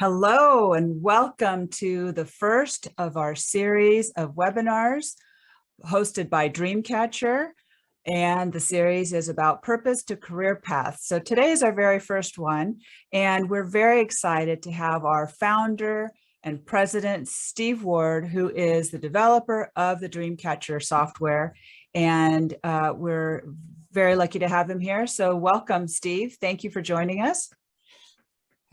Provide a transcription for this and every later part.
Hello and welcome to the first of our series of webinars hosted by Dreamcatcher. And the series is about purpose to career paths. So today is our very first one, and we're very excited to have our founder and president, Steve Ward, who is the developer of the Dreamcatcher software. And we're very lucky to have him here. So welcome, Steve. Thank you for joining us.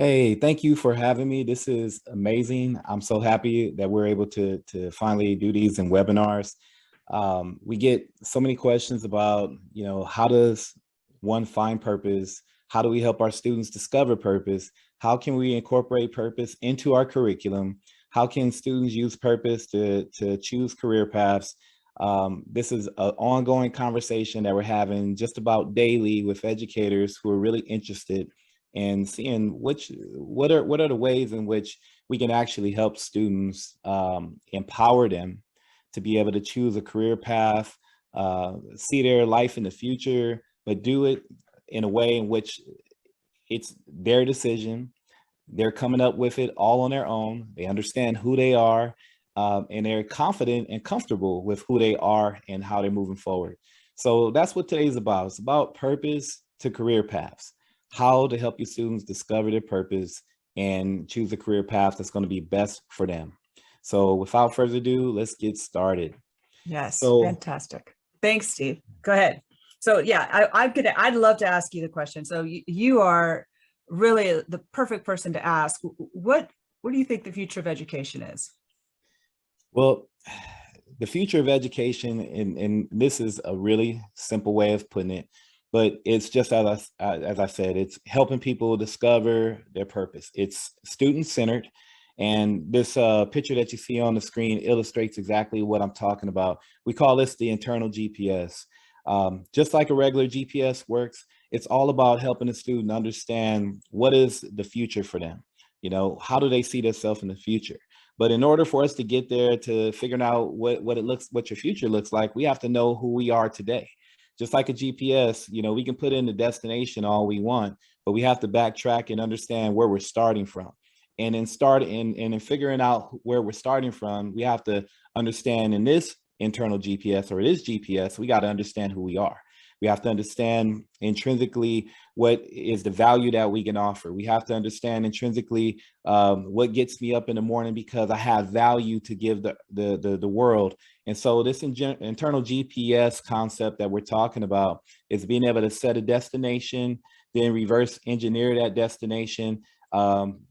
Hey, thank you for having me. This is amazing. I'm so happy that we're able to finally do these in webinars. We get so many questions about, how does one find purpose? How do we help our students discover purpose? How can we incorporate purpose into our curriculum? How can students use purpose to choose career paths? This is an ongoing conversation that we're having just about daily with educators who are really interested and seeing what are the ways in which we can actually help students, empower them to be able to choose a career path, see their life in the future, but do it in a way in which it's their decision. They're coming up with it all on their own. They understand who they are, and they're confident and comfortable with who they are and how they're moving forward. So that's what today's about. It's about purpose to career paths. How to help your students discover their purpose and choose a career path that's going to be best for them. So without further ado, let's get started. Yes, fantastic. Thanks, Steve. Go ahead. So yeah, I'd love to ask you the question. So you are really the perfect person to ask. What do you think the future of education is? Well, the future of education, and this is a really simple way of putting it, but it's just as I said, it's helping people discover their purpose. It's student-centered. And this picture that you see on the screen illustrates exactly what I'm talking about. We call this the internal GPS. Just like a regular GPS works, it's all about helping a student understand what is the future for them. How do they see themselves in the future? But in order for us to get there, to figuring out what your future looks like, we have to know who we are today. Just like a GPS, we can put in the destination all we want, but we have to backtrack and understand where we're starting from. And then in figuring out where we're starting from, we have to understand in this internal GPS or this GPS, we got to understand who we are. We have to understand intrinsically what is the value that we can offer. We have to understand intrinsically what gets me up in the morning because I have value to give the world. And so this internal GPS concept that we're talking about is being able to set a destination, then reverse engineer that destination.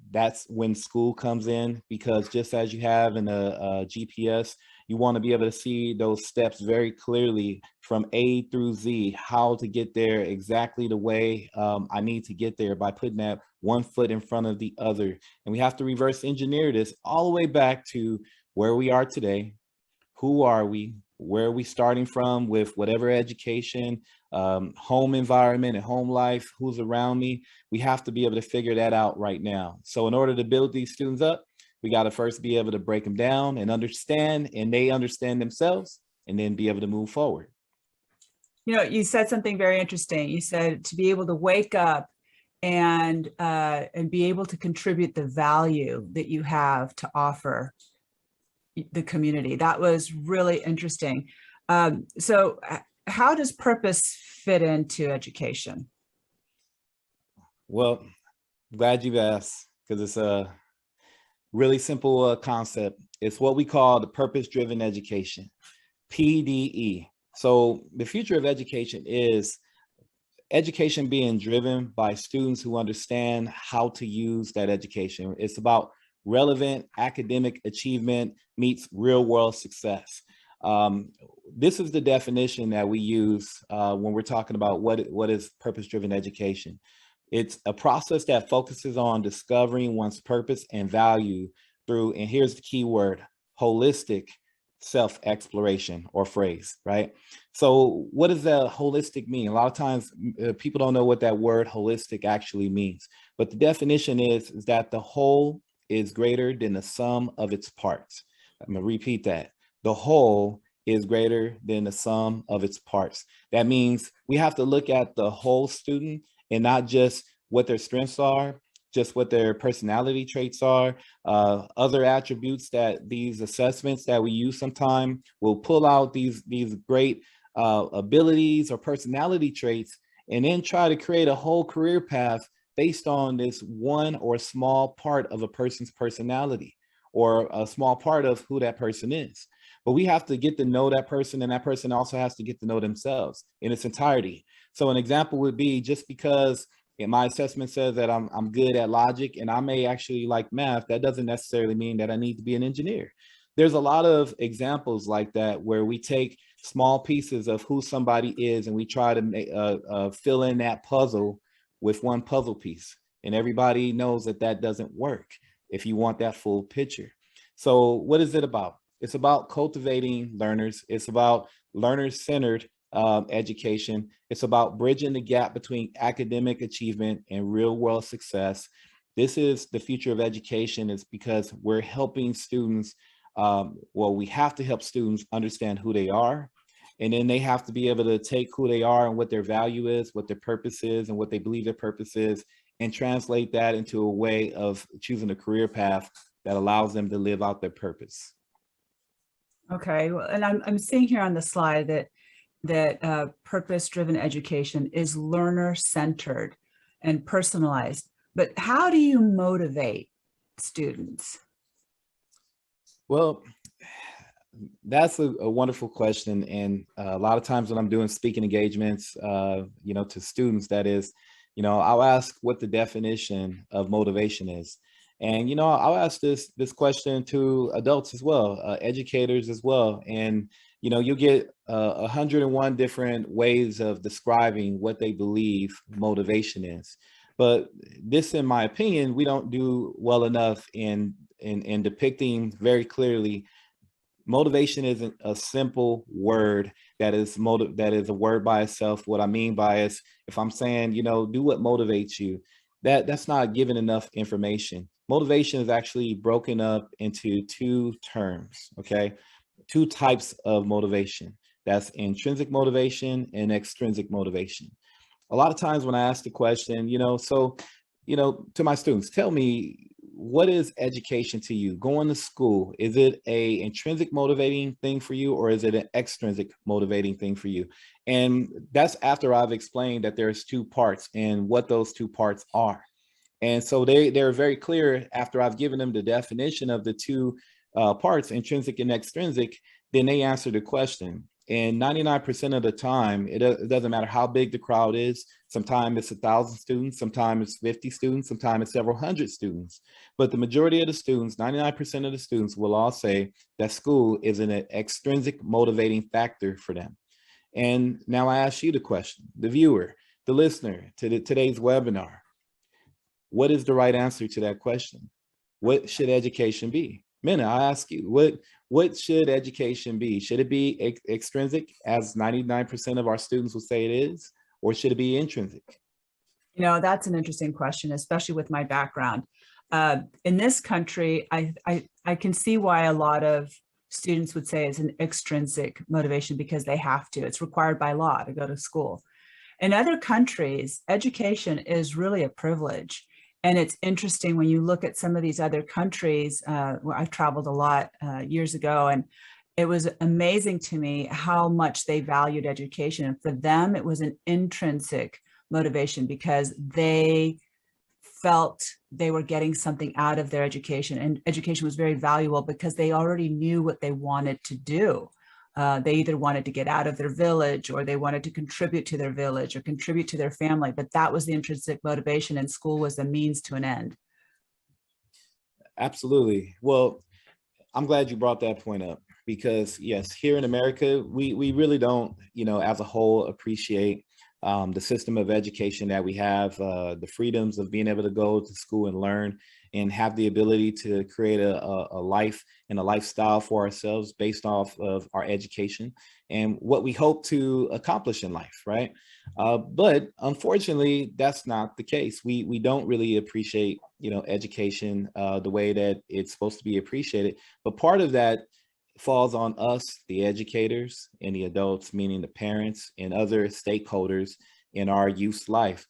That's when school comes in, because just as you have in a GPS, you want to be able to see those steps very clearly from A through Z, how to get there exactly the way I need to get there by putting that one foot in front of the other. And we have to reverse engineer this all the way back to where we are today. Who are we? Where are we starting from with whatever education, home environment and home life, who's around me? We have to be able to figure that out right now. So in order to build these students up, we got to first be able to break them down and understand, and they understand themselves, and then be able to move forward. You said something very interesting. You said to be able to wake up and be able to contribute the value that you have to offer the community. That was really interesting. So how does purpose fit into education? Well, glad you've asked, because it's a really simple concept. It's what we call the purpose-driven education, PDE. So the future of education is education being driven by students who understand how to use that education. It's about relevant academic achievement meets real-world success. This is the definition that we use when we're talking about what is purpose-driven education. It's a process that focuses on discovering one's purpose and value through, and here's the key word, holistic self-exploration or phrase, right? So what does that holistic mean? A lot of times people don't know what that word holistic actually means, but the definition is that the whole is greater than the sum of its parts. I'm gonna repeat that. The whole is greater than the sum of its parts. That means we have to look at the whole student and not just what their strengths are, just what their personality traits are. Other attributes that these assessments that we use sometime will pull out these great abilities or personality traits, and then try to create a whole career path based on this one or small part of a person's personality or a small part of who that person is. But we have to get to know that person, and that person also has to get to know themselves in its entirety. So an example would be, just because my assessment says that I'm good at logic and I may actually like math, that doesn't necessarily mean that I need to be an engineer. There's a lot of examples like that where we take small pieces of who somebody is and we try to make, fill in that puzzle with one puzzle piece. And everybody knows that that doesn't work if you want that full picture. So what is it about? It's about cultivating learners. It's about learner-centered education. It's about bridging the gap between academic achievement and real-world success. This is the future of education, is because we're helping students. Well, we have to help students understand who they are, and then they have to be able to take who they are and what their value is, what their purpose is, and what they believe their purpose is, and translate that into a way of choosing a career path that allows them to live out their purpose. Okay, well, and I'm seeing here on the slide that purpose-driven education is learner-centered and personalized. But how do you motivate students? Well, that's a wonderful question. And a lot of times when I'm doing speaking engagements, to students, that is, I'll ask what the definition of motivation is. And, I'll ask this question to adults as well, educators as well. And, you'll get 101 different ways of describing what they believe motivation is. But this, in my opinion, we don't do well enough in depicting very clearly. Motivation isn't a simple word that is a word by itself. What I mean by is, if I'm saying, do what motivates you, that's not giving enough information. Motivation is actually broken up into two terms, okay? Two types of motivation. That's intrinsic motivation and extrinsic motivation. A lot of times when I ask the question, to my students, tell me, what is education to you? Going to school, is it a intrinsic motivating thing for you, or is it an extrinsic motivating thing for you? And that's after I've explained that there's two parts and what those two parts are. And so they're very clear after I've given them the definition of the two parts, intrinsic and extrinsic. Then they answer the question. And 99% of the time, it doesn't matter how big the crowd is. Sometimes it's 1,000 students, sometimes it's 50 students, sometimes it's several hundred students. But the majority of the students, 99% of the students, will all say that school is an extrinsic motivating factor for them. And now I ask you the question, the viewer, the listener to today's webinar. What is the right answer to that question? What should education be? Mena, I ask you, what should education be? Should it be extrinsic, as 99% of our students will say it is, or should it be intrinsic? That's an interesting question, especially with my background. In this country, I can see why a lot of students would say it's an extrinsic motivation, because they have to. It's required by law to go to school. In other countries, education is really a privilege. And it's interesting when you look at some of these other countries, where I've traveled a lot years ago, and it was amazing to me how much they valued education. And for them, it was an intrinsic motivation, because they felt they were getting something out of their education, and education was very valuable because they already knew what they wanted to do. They either wanted to get out of their village, or they wanted to contribute to their village or contribute to their family, but that was the intrinsic motivation, and school was the means to an end. Absolutely. Well, I'm glad you brought that point up, because yes, here in America, we really don't, as a whole, appreciate the system of education that we have, the freedoms of being able to go to school and learn and have the ability to create a life and a lifestyle for ourselves based off of our education and what we hope to accomplish in life, right? But unfortunately, that's not the case. We don't really appreciate, education the way that it's supposed to be appreciated. But part of that falls on us, the educators and the adults, meaning the parents and other stakeholders in our youth's life.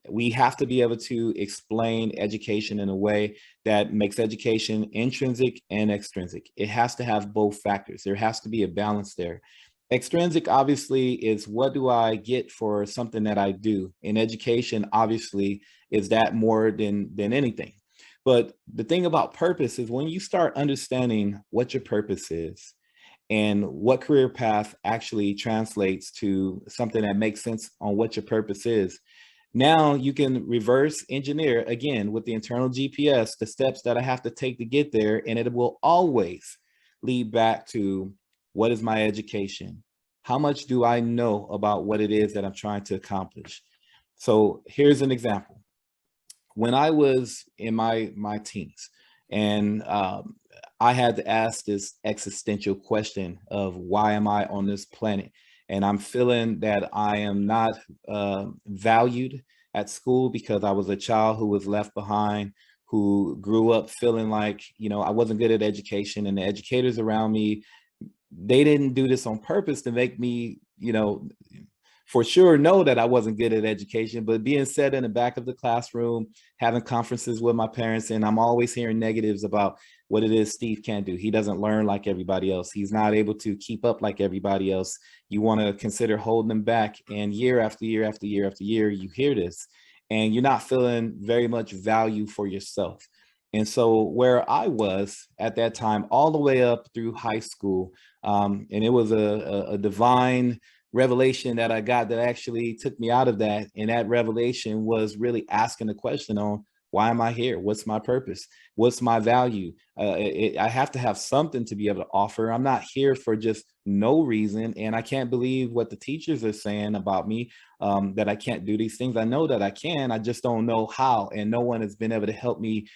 We have to be able to explain education in a way that makes education intrinsic and extrinsic. It has to have both factors. There has to be a balance there. Extrinsic, obviously, is what do I get for something that I do? In education, obviously, is that more than anything. But the thing about purpose is when you start understanding what your purpose is and what career path actually translates to something that makes sense on what your purpose is, now you can reverse engineer again with the internal GPS, the steps that I have to take to get there. And it will always lead back to what is my education? How much do I know about what it is that I'm trying to accomplish? So here's an example. When I was in my teens, and I had to ask this existential question of why am I on this planet? And I'm feeling that I am not valued at school because I was a child who was left behind, who grew up feeling like, I wasn't good at education, and the educators around me, they didn't do this on purpose to make me, for sure know that I wasn't good at education, but being set in the back of the classroom, having conferences with my parents, and I'm always hearing negatives about what it is Steve can't do. He doesn't learn like everybody else. He's not able to keep up like everybody else. You want to consider holding him back. And year after year after year after year, you hear this, and you're not feeling very much value for yourself. And so where I was at that time, all the way up through high school, and it was a divine revelation that I got that actually took me out of that. And that revelation was really asking the question on, why am I here? What's my purpose? What's my value? I have to have something to be able to offer. I'm not here for just no reason. And I can't believe what the teachers are saying about me, that I can't do these things. I know that I can, I just don't know how. And no one has been able to help me,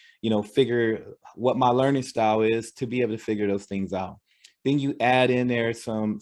figure what my learning style is to be able to figure those things out. Then you add in there some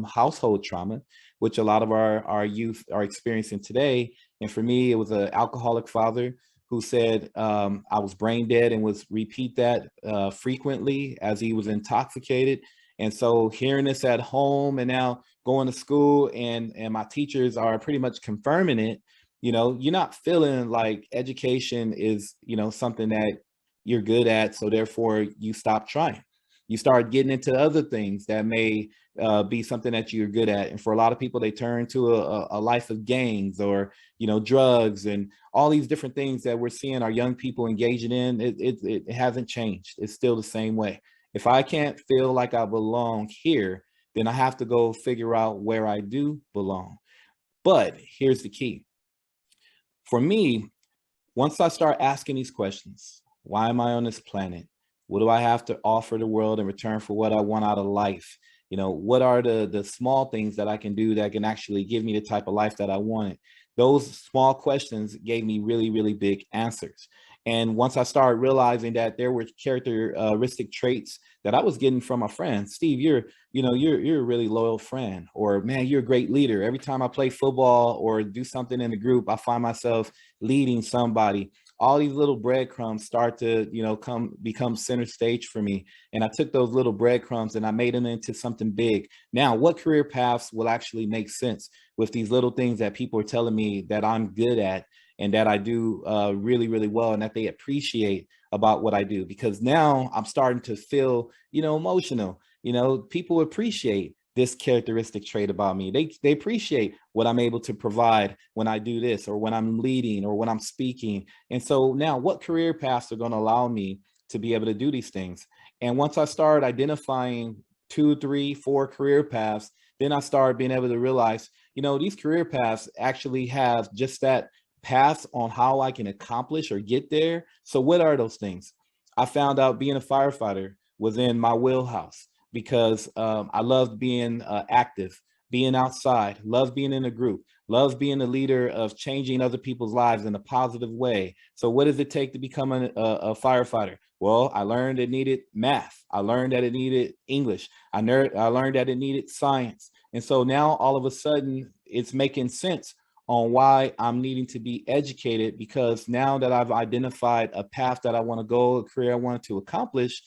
household trauma, which a lot of our youth are experiencing today. And for me, it was an alcoholic father who said I was brain dead and was repeat that frequently as he was intoxicated. And so hearing this at home and now going to school and my teachers are pretty much confirming it, you're not feeling like education is, something that you're good at. So therefore you stop trying. You start getting into other things that may be something that you're good at. And for a lot of people, they turn to a life of gangs or, drugs and all these different things that we're seeing our young people engaging in. It hasn't changed. It's still the same way. If I can't feel like I belong here, then I have to go figure out where I do belong. But here's the key. For me, once I start asking these questions, why am I on this planet? What do I have to offer the world in return for what I want out of life? What are the small things that I can do that can actually give me the type of life that I wanted? Those small questions gave me really, really big answers. And once I started realizing that there were characteristic traits that I was getting from my friends, Steve, you're a really loyal friend, or man, you're a great leader. Every time I play football or do something in the group, I find myself leading somebody. All these little breadcrumbs start to, become center stage for me. And I took those little breadcrumbs and I made them into something big. Now, what career paths will actually make sense with these little things that people are telling me that I'm good at and that I do really, really well, and that they appreciate about what I do? Because now I'm starting to feel, emotional. People appreciate this characteristic trait about me. They appreciate what I'm able to provide when I do this, or when I'm leading, or when I'm speaking. And so now what career paths are going to allow me to be able to do these things? And once I start identifying 2, 3, 4 career paths, then I started being able to realize, these career paths actually have just that paths on how I can accomplish or get there. So what are those things? I found out being a firefighter was in my wheelhouse because I loved being active, being outside, love being in a group, love being a leader of changing other people's lives in a positive way. So what does it take to become a firefighter? Well, I learned it needed math. I learned that it needed English. I learned that it needed science. And so now all of a sudden it's making sense on why I'm needing to be educated, because now that I've identified a path that I want to go, a career I wanted to accomplish,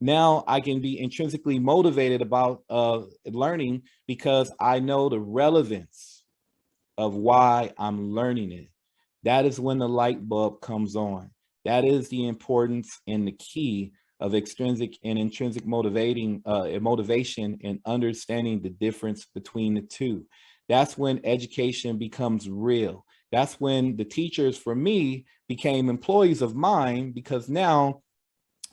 now I can be intrinsically motivated about learning, because I know the relevance of why I'm learning it. that is when the light bulb comes on. That is the importance and the key of extrinsic and intrinsic motivation and understanding the difference between the two. That's when education becomes real. That's when the teachers, for me, became employees of mine, because now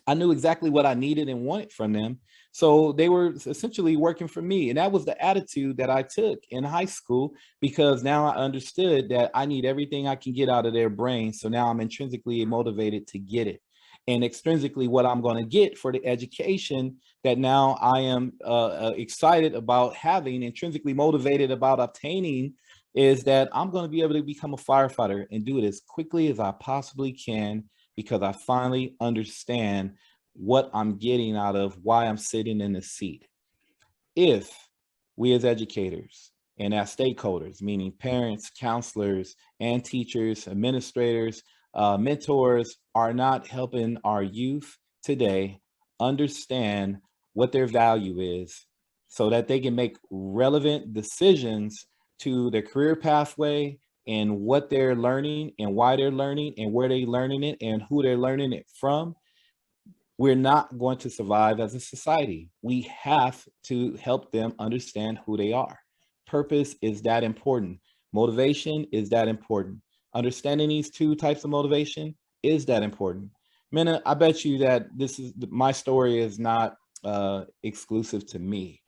I knew exactly what I needed and wanted from them. So they were essentially working for me. And that was the attitude that I took in high school, because now I understood that I need everything I can get out of their brain. So now I'm intrinsically motivated to get it. And extrinsically, what I'm going to get for the education that now I am excited about having, intrinsically motivated about obtaining, is that I'm going to be able to become a firefighter and do it as quickly as I possibly can, because I finally understand what I'm getting out of why I'm sitting in the seat. If we as educators and as stakeholders, meaning parents, counselors, and teachers, administrators, mentors, are not helping our youth today understand what their value is, so that they can make relevant decisions to their career pathway and what they're learning and why they're learning and where they're learning it and who they're learning it from, we're not going to survive as a society. We have to help them understand who they are. Purpose is that important. Motivation is that important. Understanding these two types of motivation is that important. Mena, I bet you that my story is not exclusive to me.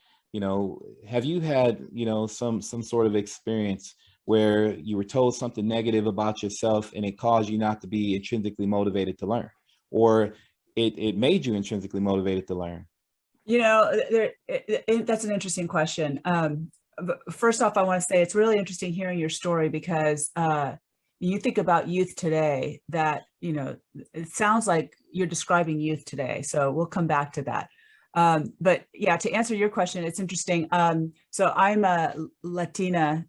Have you had, some sort of experience where you were told something negative about yourself and it caused you not to be intrinsically motivated to learn, or it made you intrinsically motivated to learn? That's an interesting question. But first off, I want to say it's really interesting hearing your story, because you think about youth today, that, it sounds like you're describing youth today. So we'll come back to that. But yeah, to answer your question, it's interesting. So I'm a Latina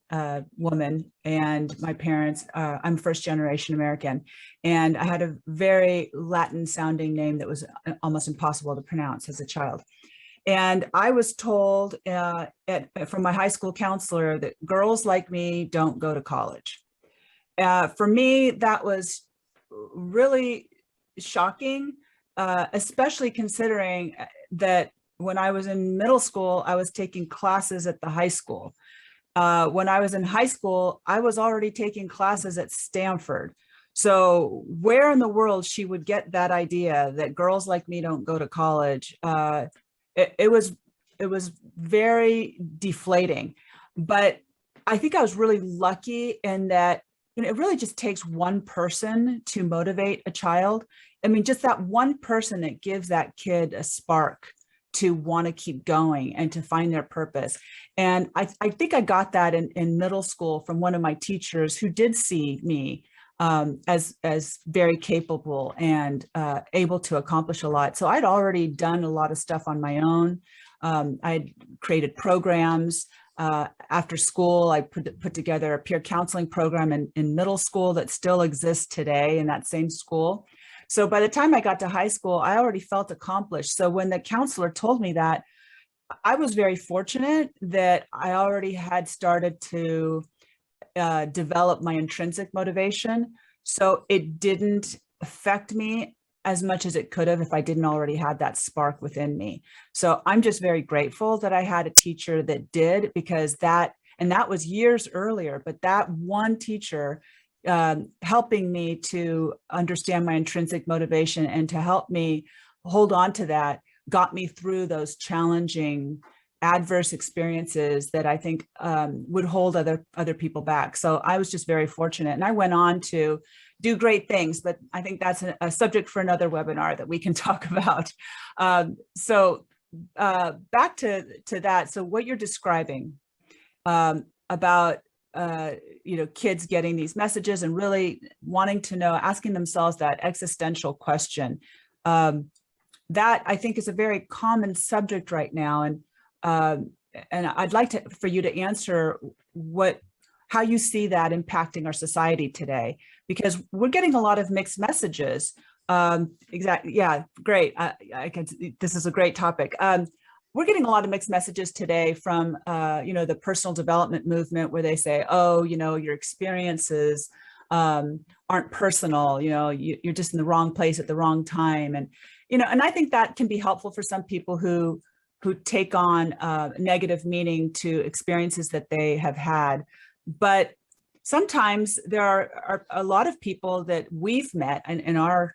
woman, and my parents, I'm first generation American, and I had a very Latin sounding name that was almost impossible to pronounce as a child. And I was told from my high school counselor that girls like me don't go to college. For me, that was really shocking, especially considering that when I was in middle school, I was taking classes at the high school. When I was in high school, I was already taking classes at Stanford. So where in the world she would get that idea that girls like me don't go to college, it was very deflating. But I think I was really lucky in that, it really just takes one person to motivate a child. I mean, just that one person that gives that kid a spark to want to keep going and to find their purpose. And I think I got that in middle school from one of my teachers who did see me as very capable and able to accomplish a lot. So I'd already done a lot of stuff on my own. I'd created programs. After school, I put together a peer counseling program in middle school that still exists today in that same school. So by the time I got to high school, I already felt accomplished. So when the counselor told me that, I was very fortunate that I already had started to develop my intrinsic motivation. So it didn't affect me as much as it could have if I didn't already have that spark within me. So I'm just very grateful that I had a teacher that did, because that was years earlier, but that one teacher helping me to understand my intrinsic motivation and to help me hold on to that got me through those challenging adverse experiences that I think would hold other people back. So I was just very fortunate, and I went on to do great things, but I think that's a subject for another webinar that we can talk about. So back to that. So what you're describing about kids getting these messages and really wanting to know, asking themselves that existential question, that I think is a very common subject right now. And I'd like for you to answer how you see that impacting our society today, because we're getting a lot of mixed messages. Exactly. Yeah, great. This is a great topic. We're getting a lot of mixed messages today from, the personal development movement, where they say, oh, your experiences aren't personal. You're just in the wrong place at the wrong time. And I think that can be helpful for some people who take on negative meaning to experiences that they have had. But sometimes there are a lot of people that we've met in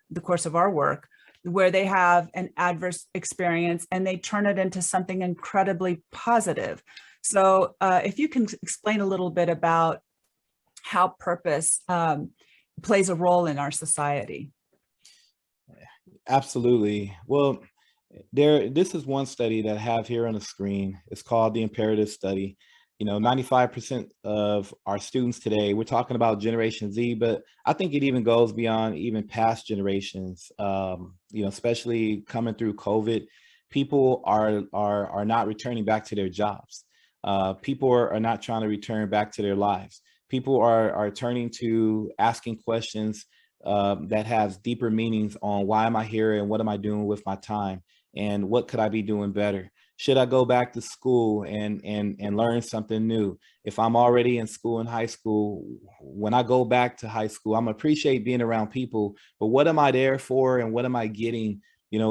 the course of our work where they have an adverse experience and they turn it into something incredibly positive. So if you can explain a little bit about how purpose plays a role in our society. Absolutely. Well, this is one study that I have here on the screen. It's called the Imperative Study. 95% of our students today, we're talking about Generation Z, but I think it even goes beyond even past generations. Especially coming through COVID, people are not returning back to their jobs. People are not trying to return back to their lives. People are turning to asking questions that have deeper meanings on why am I here and what am I doing with my time and what could I be doing better? Should I go back to school and learn something new? If I'm already in school in high school, when I go back to high school, I'm appreciate being around people, but what am I there for and what am I getting,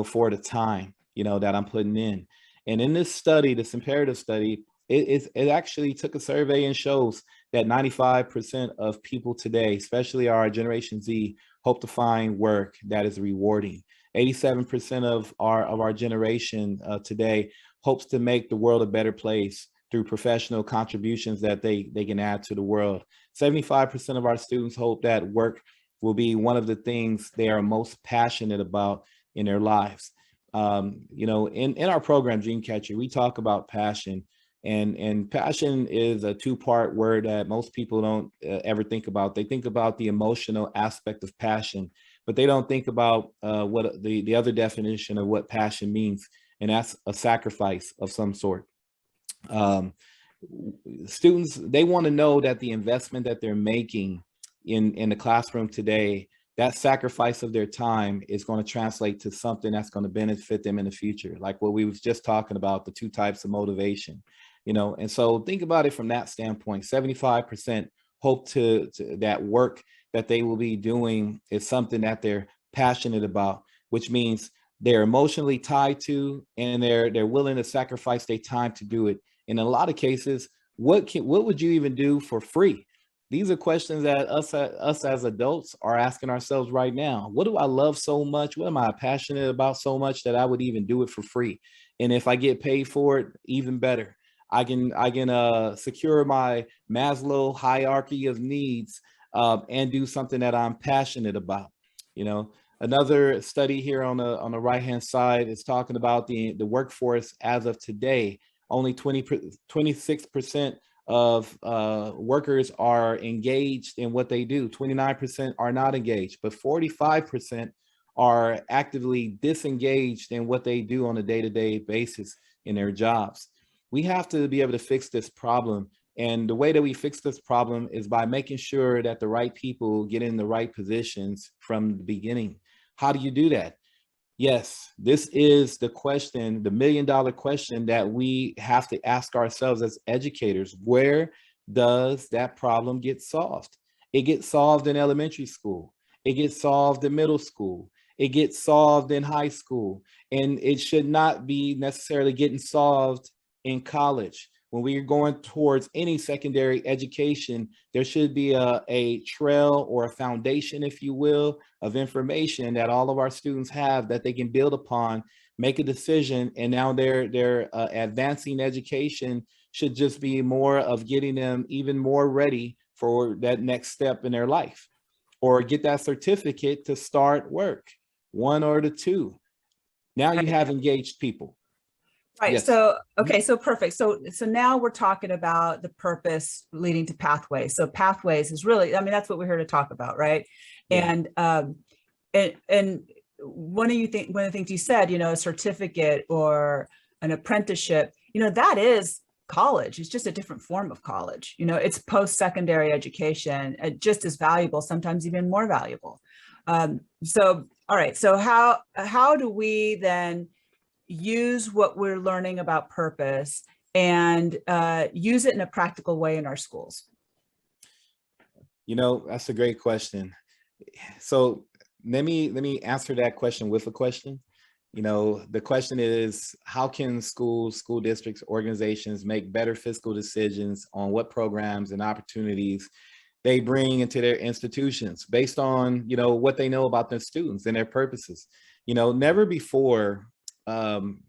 for the time, that I'm putting in? And in this study, this Imperative Study, it actually took a survey and shows that 95% of people today, especially our Generation Z, hope to find work that is rewarding. 87% of our generation today hopes to make the world a better place through professional contributions that they can add to the world. 75% of our students hope that work will be one of the things they are most passionate about in their lives. In our program, Dreamcatcher, we talk about passion. And passion is a two-part word that most people don't ever think about. They think about the emotional aspect of passion, but they don't think about what the other definition of what passion means, and that's a sacrifice of some sort. Students, they want to know that the investment that they're making in the classroom today, that sacrifice of their time is going to translate to something that's going to benefit them in the future, like what we was just talking about, the two types of motivation. And so think about it from that standpoint. 75% hope to that work that they will be doing is something that they're passionate about, which means they're emotionally tied to, and they're willing to sacrifice their time to do it. In a lot of cases, what would you even do for free? These are questions that us as adults are asking ourselves right now. What do I love so much? What am I passionate about so much that I would even do it for free? And if I get paid for it, even better. I can secure my Maslow hierarchy of needs and do something that I'm passionate about. Another study here on the right hand side is talking about the workforce as of today. Only 26% of workers are engaged in what they do. 29% are not engaged, but 45% are actively disengaged in what they do on a day-to-day basis in their jobs. We have to be able to fix this problem. And the way that we fix this problem is by making sure that the right people get in the right positions from the beginning. How do you do that? Yes, this is the question, the $1 million question that we have to ask ourselves as educators. Where does that problem get solved? It gets solved in elementary school. It gets solved in middle school. It gets solved in high school. And it should not be necessarily getting solved in college. When we are going towards any secondary education, there should be a trail or a foundation, if you will, of information that all of our students have that they can build upon, make a decision, and now their advancing education should just be more of getting them even more ready for that next step in their life, or get that certificate to start work, one or the two. Now you have engaged people. Right. Yes. So, okay. So perfect. So now we're talking about the purpose leading to pathways. So pathways is really, that's what we're here to talk about. Right. Yeah. And one of the things you said, a certificate or an apprenticeship, that is college. It's just a different form of college. It's post-secondary education, just as valuable, sometimes even more valuable. So, all right. So how do we then use what we're learning about purpose and use it in a practical way in our schools? That's a great question. So let me answer that question with a question. The question is, how can schools, school districts, organizations make better fiscal decisions on what programs and opportunities they bring into their institutions based on, what they know about their students and their purposes? Never before um,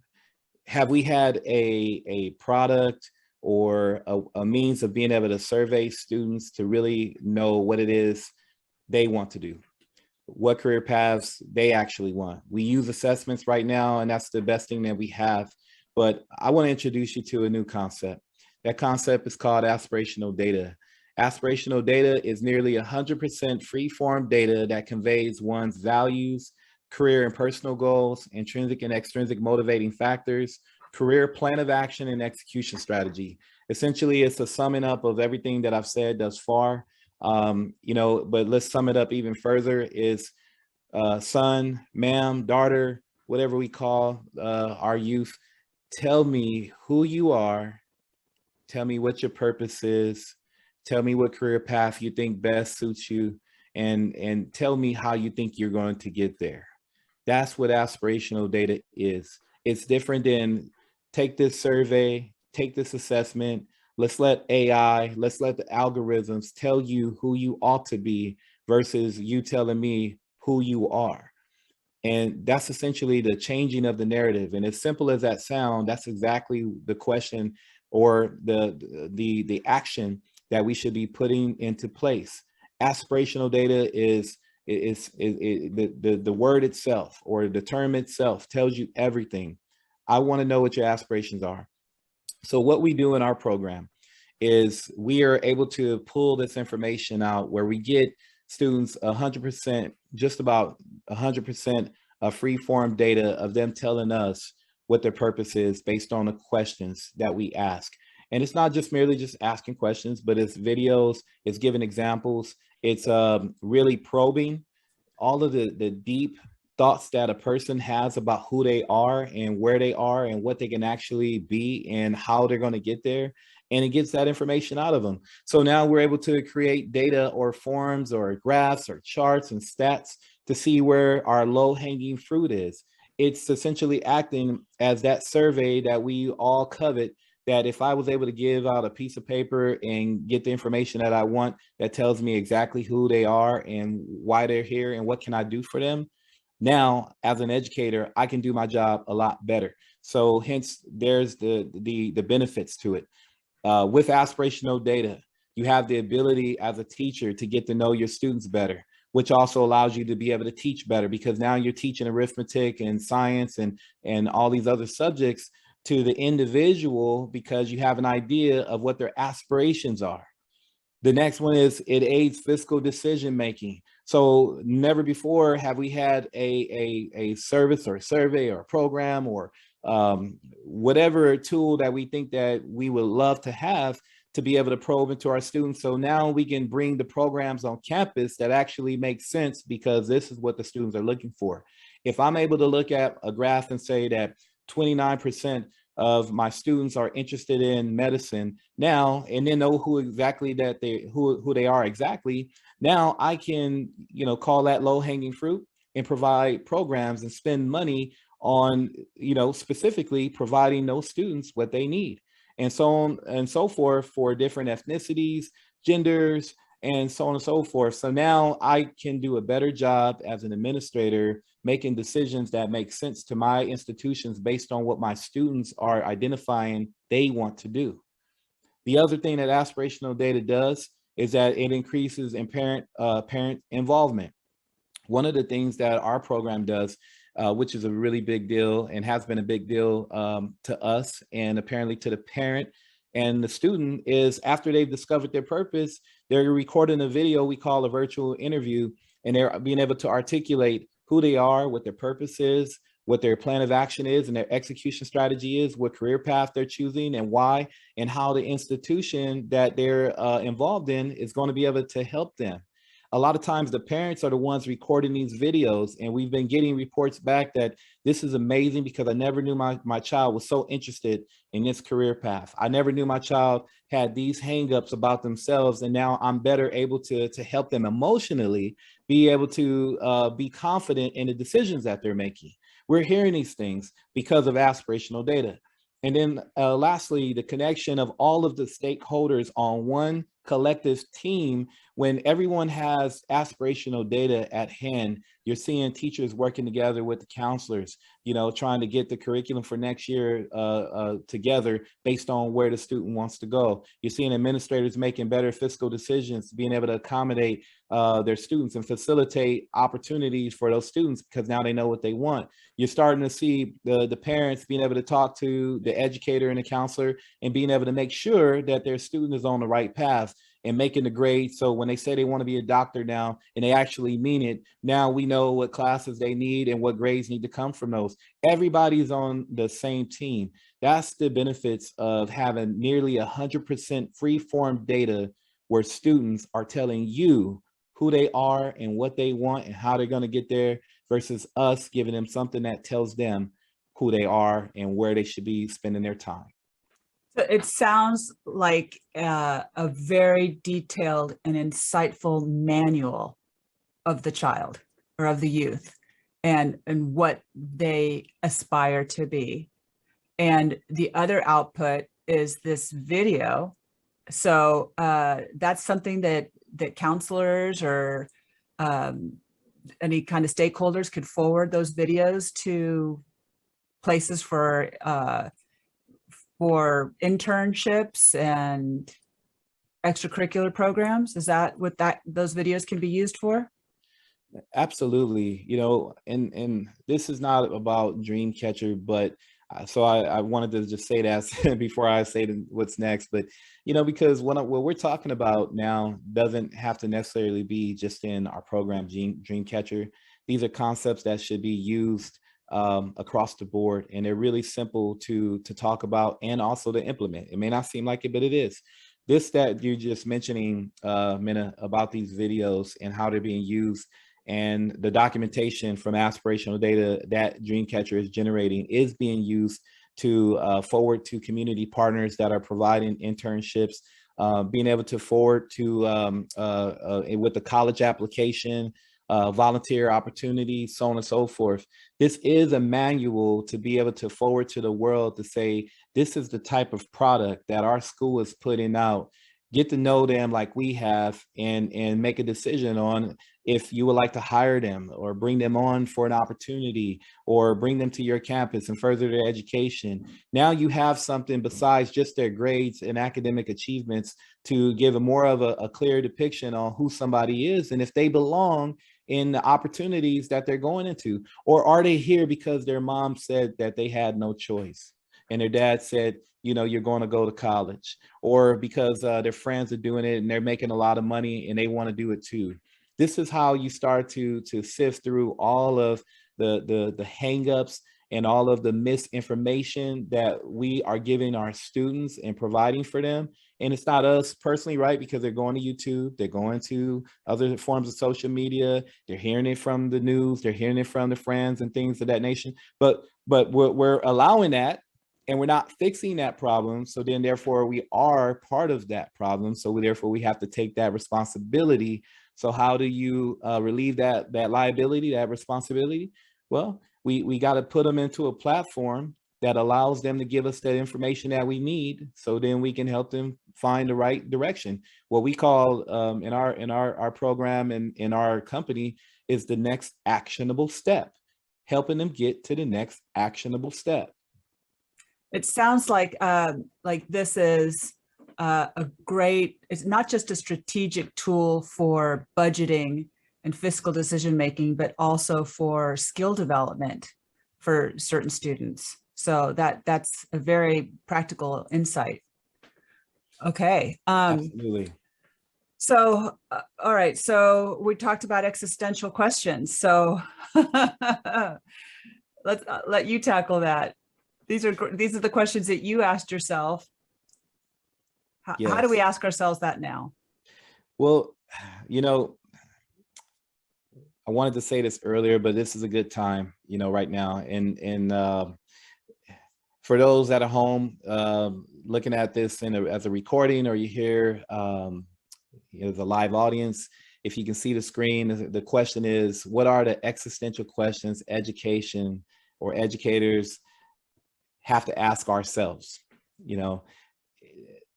have we had a product or a means of being able to survey students to really know what it is they want to do, what career paths they actually want. We use assessments right now, and that's the best thing that we have. But I want to introduce you to a new concept. That concept is called aspirational data. Aspirational data is nearly 100% free-form data that conveys one's values, career and personal goals, intrinsic and extrinsic motivating factors, career plan of action, and execution strategy. Essentially, it's a summing up of everything that I've said thus far. But let's sum it up even further is son, ma'am, daughter, whatever we call our youth, tell me who you are, tell me what your purpose is, tell me what career path you think best suits you, and tell me how you think you're going to get there. That's what aspirational data is. It's different than take this survey, take this assessment, let's let AI, let's let the algorithms tell you who you ought to be versus you telling me who you are. And that's essentially the changing of the narrative. And as simple as that sound, that's exactly the question or the action that we should be putting into place. Aspirational data is the word itself or the term itself tells you everything. I want to know what your aspirations are. So what we do in our program is we are able to pull this information out where we get students 100%, just about 100% of free form data of them telling us what their purpose is based on the questions that we ask. And it's not just merely just asking questions, but it's videos, it's giving examples, it's really probing all of the deep thoughts that a person has about who they are and where they are and what they can actually be and how they're going to get there. And it gets that information out of them. So now we're able to create data or forms or graphs or charts and stats to see where our low hanging fruit is. It's essentially acting as that survey that we all covet, that if I was able to give out a piece of paper and get the information that I want, that tells me exactly who they are and why they're here and what can I do for them. Now, as an educator, I can do my job a lot better. So hence there's the benefits to it. With aspirational data, you have the ability as a teacher to get to know your students better, which also allows you to be able to teach better, because now you're teaching arithmetic and science and all these other subjects to the individual because you have an idea of what their aspirations are. The next one is it aids fiscal decision making. So never before have we had a service or a survey or a program or whatever tool that we think that we would love to have to be able to probe into our students. So now we can bring the programs on campus that actually make sense because this is what the students are looking for. If I'm able to look at a graph and say that 29% of my students are interested in medicine now, and then know who exactly that who they are exactly, now I can, call that low hanging fruit and provide programs and spend money on, specifically providing those students what they need, and so on and so forth for different ethnicities, genders, and so on and so forth. So now I can do a better job as an administrator making decisions that make sense to my institutions based on what my students are identifying they want to do. The other thing that aspirational data does is that it increases in parent involvement. One of the things that our program does, which is a really big deal and has been a big deal to us and apparently to the parent and the student, is after they've discovered their purpose, they're recording a video we call a virtual interview, and they're being able to articulate who they are, what their purpose is, what their plan of action is, and their execution strategy is, what career path they're choosing and why, and how the institution that they're involved in is going to be able to help them. a lot of times the parents are the ones recording these videos, and we've been getting reports back that this is amazing because I never knew my child was so interested in this career path. I never knew my child had these hangups about themselves, and now I'm better able to help them emotionally be able to be confident in the decisions that they're making. We're hearing these things because of aspirational data. And then lastly, the connection of all of the stakeholders on one collective team. When everyone has aspirational data at hand, you're seeing teachers working together with the counselors, trying to get the curriculum for next year together based on where the student wants to go. You're seeing administrators making better fiscal decisions, being able to accommodate their students and facilitate opportunities for those students because now they know what they want. You're starting to see the parents being able to talk to the educator and the counselor and being able to make sure that their student is on the right path and making the grade. So when they say they want to be a doctor now and they actually mean it, now we know what classes they need and what grades need to come from those. Everybody's on the same team. That's the benefits of having nearly 100% free form data where students are telling you who they are and what they want and how they're going to get there versus us giving them something that tells them who they are and where they should be spending their time. So it sounds like a very detailed and insightful manual of the child or of the youth and what they aspire to be. And the other output is this video. So that's something that counselors or any kind of stakeholders could forward those videos to places for internships and extracurricular programs. Is that what those videos can be used for? Absolutely. And this is not about Dreamcatcher, but so I wanted to just say that before I say what's next. But, because what we're talking about now doesn't have to necessarily be just in our program, Dreamcatcher. These are concepts that should be used across the board, and they're really simple to talk about and also to implement. It may not seem like it, but it is. This that you're just mentioning, Mena, about these videos and how they're being used and the documentation from aspirational data that Dreamcatcher is generating is being used to forward to community partners that are providing internships, being able to forward to with the college application, volunteer opportunities, so on and so forth. This is a manual to be able to forward to the world to say, this is the type of product that our school is putting out. Get to know them like we have and make a decision on if you would like to hire them or bring them on for an opportunity or bring them to your campus and further their education. Now you have something besides just their grades and academic achievements to give a more of a clear depiction on who somebody is and if they belong in the opportunities that they're going into, or are they here because their mom said that they had no choice and their dad said, you're going to go to college, or because their friends are doing it and they're making a lot of money and they want to do it too. This is how you start to sift through all of the hangups and all of the misinformation that we are giving our students and providing for them. And it's not us personally, right? Because they're going to YouTube, they're going to other forms of social media, they're hearing it from the news, they're hearing it from the friends and things of that nation. But we're allowing that, and we're not fixing that problem. So then therefore we are part of that problem. So therefore we have to take that responsibility. So how do you relieve that liability, that responsibility? Well, we got to put them into a platform that allows them to give us that information that we need. So then we can help them find the right direction. What we call in our program and in our company is the next actionable step, helping them get to the next actionable step. It sounds like this is it's not just a strategic tool for budgeting and fiscal decision making, but also for skill development for certain students. So that's a very practical insight. Okay. Absolutely. So, all right. So we talked about existential questions. So let's let you tackle that. These are the questions that you asked yourself. How do we ask ourselves that now? Well, I wanted to say this earlier, but this is a good time, right now. And for those at home looking at this as a recording, or you hear the live audience, if you can see the screen, the question is, what are the existential questions education or educators have to ask ourselves?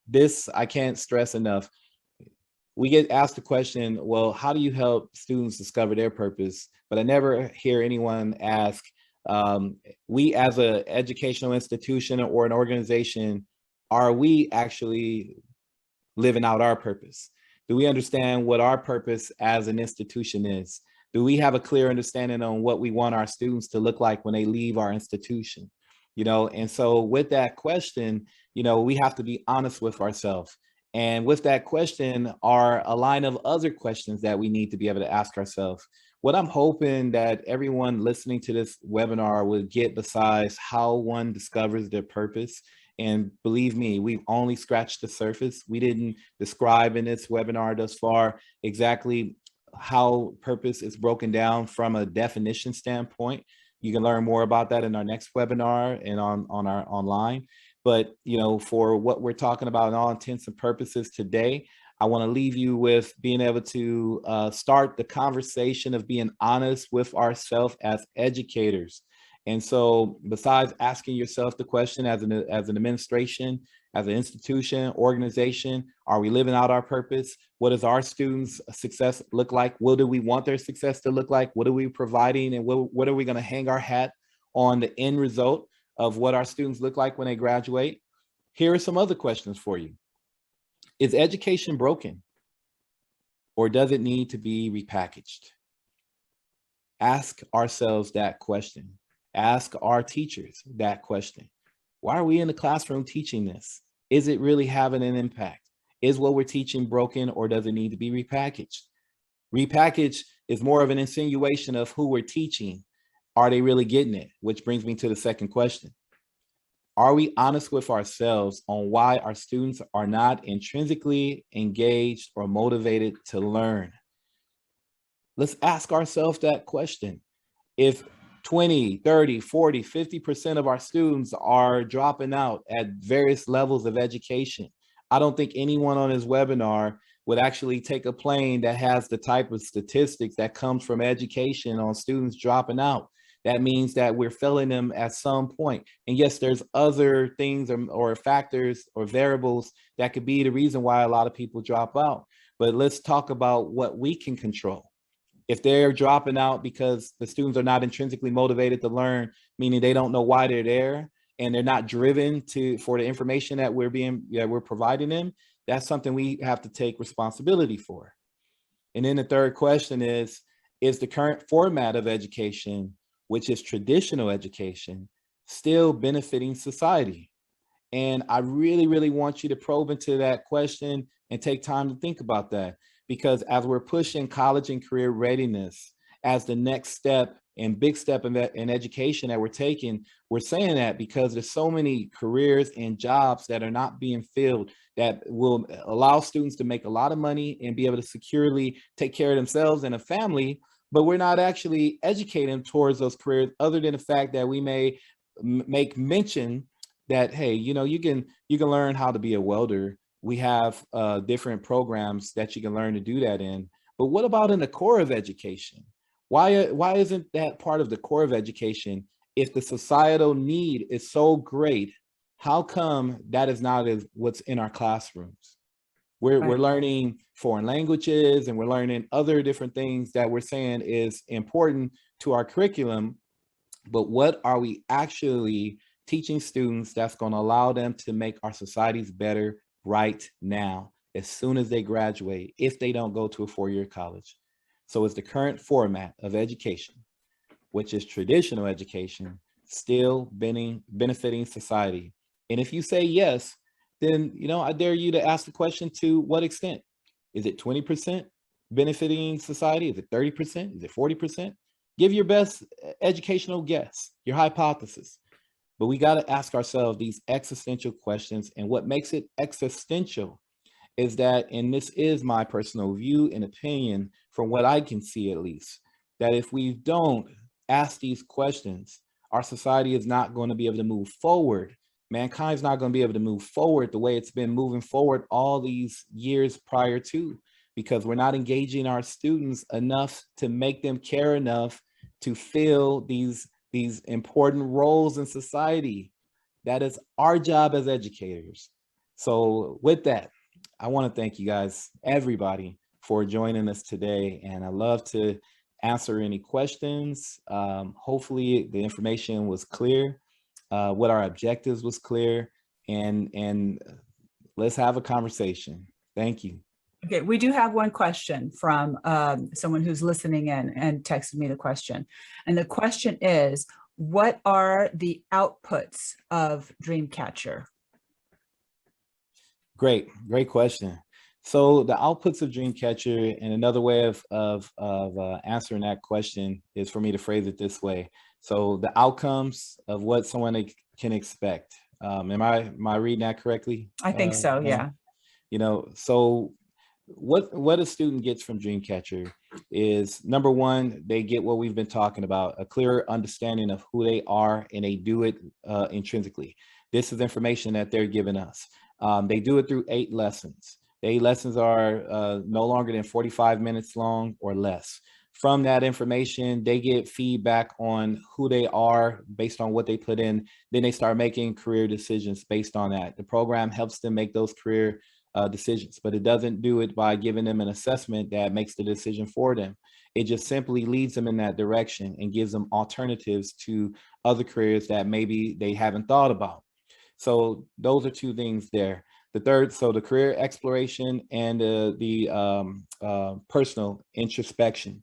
This, I can't stress enough. We get asked the question, well, how do you help students discover their purpose? But I never hear anyone ask, we as an educational institution or an organization, are we actually living out our purpose? Do we understand what our purpose as an institution is? Do we have a clear understanding on what we want our students to look like when they leave our institution? And so with that question, we have to be honest with ourselves. And with that question are a line of other questions that we need to be able to ask ourselves. What I'm hoping that everyone listening to this webinar will get, besides how one discovers their purpose, and believe me, we've only scratched the surface. We didn't describe in this webinar thus far exactly how purpose is broken down from a definition standpoint. You can learn more about that in our next webinar and on our online. But, for what we're talking about in all intents and purposes today, I want to leave you with being able to start the conversation of being honest with ourselves as educators. And so besides asking yourself the question as an administration, as an institution, organization, are we living out our purpose? What does our students' success look like? What do we want their success to look like? What are we providing? And what are we going to hang our hat on the end result of what our students look like when they graduate? Here are some other questions for you. Is education broken, or does it need to be repackaged? Ask ourselves that question. Ask our teachers that question. Why are we in the classroom teaching this? Is it really having an impact? Is what we're teaching broken, or does it need to be repackaged? Repackaged is more of an insinuation of who we're teaching. Are they really getting it? Which brings me to the second question. Are we honest with ourselves on why our students are not intrinsically engaged or motivated to learn? Let's ask ourselves that question. If 20, 30, 40, 50% of our students are dropping out at various levels of education, I don't think anyone on this webinar would actually take a plane that has the type of statistics that comes from education on students dropping out. That means that we're failing them at some point. And yes, there's other things or factors or variables that could be the reason why a lot of people drop out. But let's talk about what we can control. If they're dropping out because the students are not intrinsically motivated to learn, meaning they don't know why they're there and they're not driven for the information that we're providing them, that's something we have to take responsibility for. And then the third question is the current format of education, which is traditional education, still benefiting society? And I really, really want you to probe into that question and take time to think about that. Because as we're pushing college and career readiness as the next step and big step in education that we're taking, we're saying that because there's so many careers and jobs that are not being filled that will allow students to make a lot of money and be able to securely take care of themselves and a family, but we're not actually educating them towards those careers, other than the fact that we may make mention that, hey, you can learn how to be a welder. We have different programs that you can learn to do that in. But what about in the core of education? Why isn't that part of the core of education? If the societal need is so great, how come that is not what's in our classrooms? We're learning foreign languages and we're learning other different things that we're saying is important to our curriculum. But what are we actually teaching students that's going to allow them to make our societies better right now, as soon as they graduate, if they don't go to a four-year college? So is the current format of education, which is traditional education, still benefiting society? And if you say yes, then I dare you to ask the question, to what extent? Is it 20% benefiting society? Is it 30%? Is it 40%? Give your best educational guess, your hypothesis. But we got to ask ourselves these existential questions. And what makes it existential is that, and this is my personal view and opinion from what I can see at least, that if we don't ask these questions, our society is not going to be able to move forward. Mankind's not going to be able to move forward the way it's been moving forward all these years prior to, because we're not engaging our students enough to make them care enough to fill these important roles in society. That is our job as educators. So with that, I want to thank you guys, everybody, for joining us today. And I love to answer any questions. Hopefully the information was clear, what our objectives was clear, and let's have a conversation. Thank you. Okay, we do have one question from someone who's listening in and texted me the question. And the question is, what are the outputs of Dreamcatcher? Great question. So the outputs of Dreamcatcher, and another way of answering that question is for me to phrase it this way. So the outcomes of what someone can expect. Am I reading that correctly? I think so, yeah. You know, so what a student gets from Dreamcatcher is, number one, they get what we've been talking about, a clearer understanding of who they are, and they do it intrinsically. This is information that they're giving us. They do it through 8 lessons. The 8 lessons are no longer than 45 minutes long or less. From that information, they get feedback on who they are based on what they put in. Then they start making career decisions based on that. The program helps them make those career decisions, but it doesn't do it by giving them an assessment that makes the decision for them. It just simply leads them in that direction and gives them alternatives to other careers that maybe they haven't thought about. So those are 2 things there. The third, so the career exploration and the personal introspection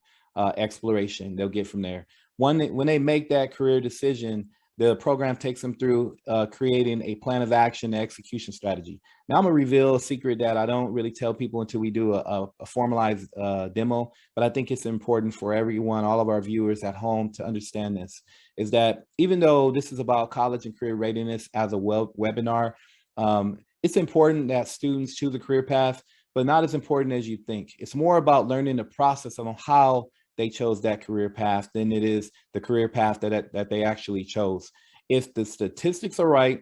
exploration they'll get from there. When they make that career decision, the program takes them through creating a plan of action and execution strategy. Now I'm gonna reveal a secret that I don't really tell people until we do a formalized demo, but I think it's important for everyone, all of our viewers at home, to understand this, is that even though this is about college and career readiness as a webinar, it's important that students choose a career path, but not as important as you think. It's more about learning the process of how they chose that career path than it is the career path that they actually chose. If the statistics are right,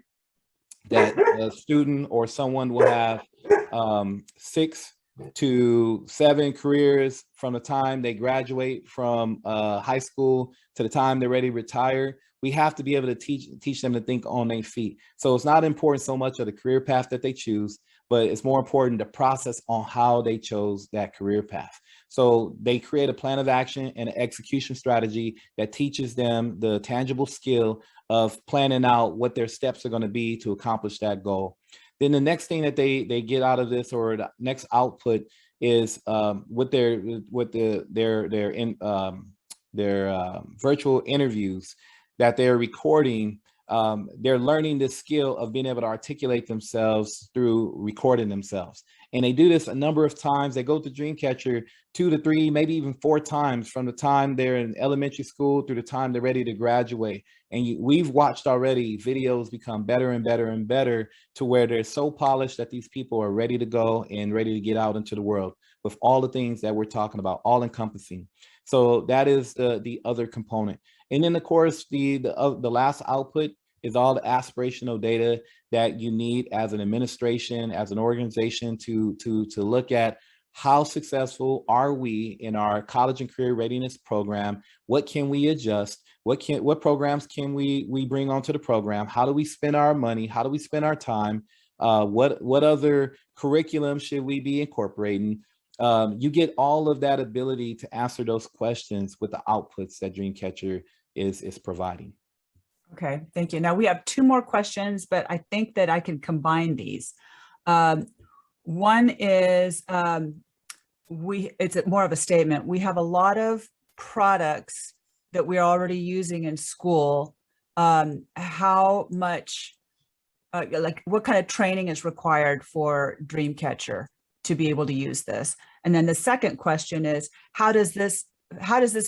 that a student or someone will have 6 to 7 careers from the time they graduate from high school to the time they're ready to retire, we have to be able to teach them to think on their feet. So it's not important so much of the career path that they choose, but it's more important the process on how they chose that career path. So they create a plan of action and an execution strategy that teaches them the tangible skill of planning out what their steps are going to be to accomplish that goal. Then the next thing that they get out of this, or the next output, is with their virtual interviews that they're recording. They're learning this skill of being able to articulate themselves through recording themselves. And they do this a number of times. They go to Dreamcatcher 2 to 3, maybe even 4 times from the time they're in elementary school through the time they're ready to graduate. And we've watched already videos become better and better and better to where they're so polished that these people are ready to go and ready to get out into the world with all the things that we're talking about, all encompassing. So that is the other component. And then of course, the last output is all the aspirational data that you need as an administration, as an organization, to look at how successful are we in our college and career readiness program. What can we adjust? What programs can we bring onto the program? How do we spend our money? How do we spend our time? What other curriculum should we be incorporating? You get all of that ability to answer those questions with the outputs that Dreamcatcher is providing. Okay, thank you. Now we have 2 more questions, but I think that I can combine these. One is, it's more of a statement. We have a lot of products that we're already using in school. How much, like what kind of training is required for Dreamcatcher to be able to use this? And then the second question is, how does this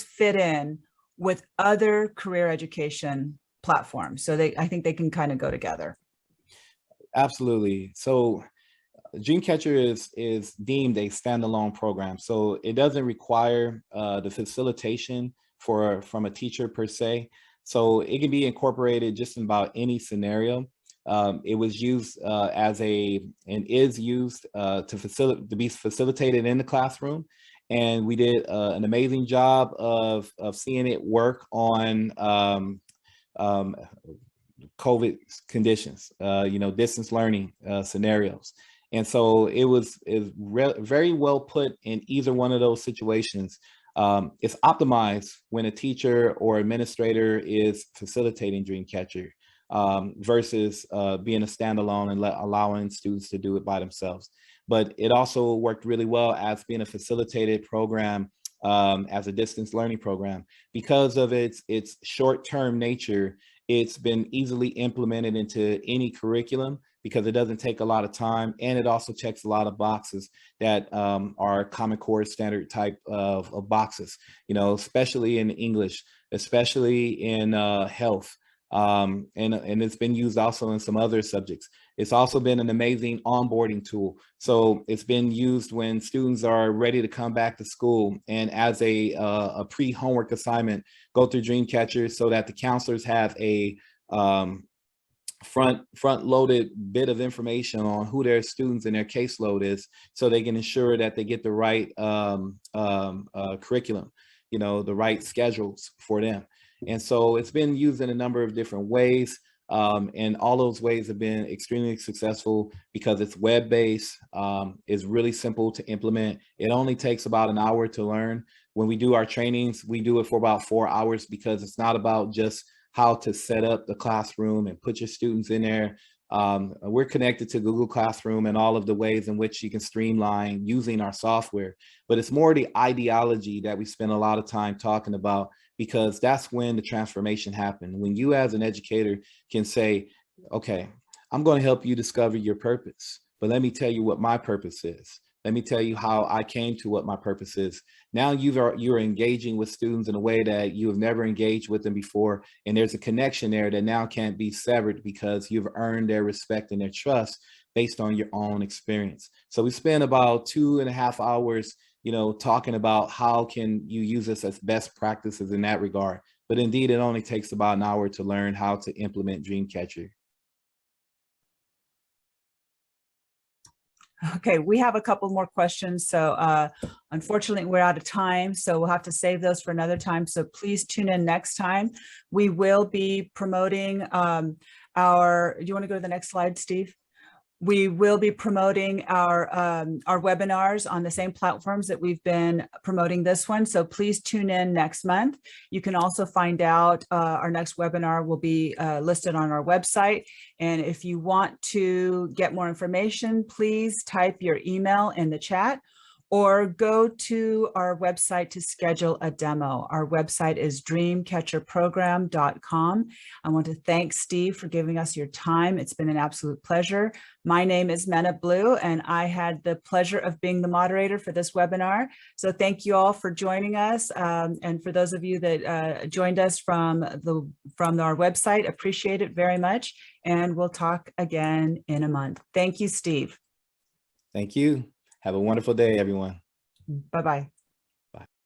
fit in with other career education platforms? So I think they can kind of go together. Absolutely. So Dreamcatcher is deemed a standalone program, so it doesn't require the facilitation from a teacher per se. So it can be incorporated just in about any scenario. It was used and is used to be facilitated in the classroom, and we did an amazing job of seeing it work on um, COVID conditions, distance learning scenarios. And so is very well put in either one of those situations. It's optimized when a teacher or administrator is facilitating Dreamcatcher versus being a standalone and allowing students to do it by themselves. But it also worked really well as being a facilitated program as a distance learning program. Because of its short-term nature, it's been easily implemented into any curriculum because it doesn't take a lot of time, and it also checks a lot of boxes that are Common Core standard type of boxes, especially in English, especially in health, and it's been used also in some other subjects. It's also been an amazing onboarding tool. So it's been used when students are ready to come back to school, and as a pre-homework assignment, go through Dreamcatcher so that the counselors have a front-loaded bit of information on who their students and their caseload is, so they can ensure that they get the right curriculum, the right schedules for them. And so it's been used in a number of different ways. And all those ways have been extremely successful because it's web-based, it's really simple to implement. It only takes about an hour to learn. When we do our trainings, we do it for about 4 hours because it's not about just how to set up the classroom and put your students in there. We're connected to Google Classroom and all of the ways in which you can streamline using our software, but it's more the ideology that we spend a lot of time talking about, because that's when the transformation happened. When you as an educator can say, okay, I'm going to help you discover your purpose, but let me tell you what my purpose is. Let me tell you how I came to what my purpose is. Now you're engaging with students in a way that you have never engaged with them before. And there's a connection there that now can't be severed because you've earned their respect and their trust based on your own experience. So we spent about 2.5 hours, talking about how can you use this as best practices in that regard. But indeed, it only takes about an hour to learn how to implement Dreamcatcher. Okay, we have a couple more questions. So unfortunately, we're out of time, so we'll have to save those for another time. So please tune in next time. We will be promoting do you want to go to the next slide, Steve? We will be promoting our webinars on the same platforms that we've been promoting this one. So please tune in next month. You can also find out our next webinar will be listed on our website. And if you want to get more information, please type your email in the chat or go to our website to schedule a demo. Our website is dreamcatcherprogram.com. I want to thank Steve for giving us your time. It's been an absolute pleasure. My name is Mena Blue, and I had the pleasure of being the moderator for this webinar. So thank you all for joining us. And for those of you that joined us from our website, appreciate it very much. And we'll talk again in a month. Thank you, Steve. Thank you. Have a wonderful day, everyone. Bye-bye.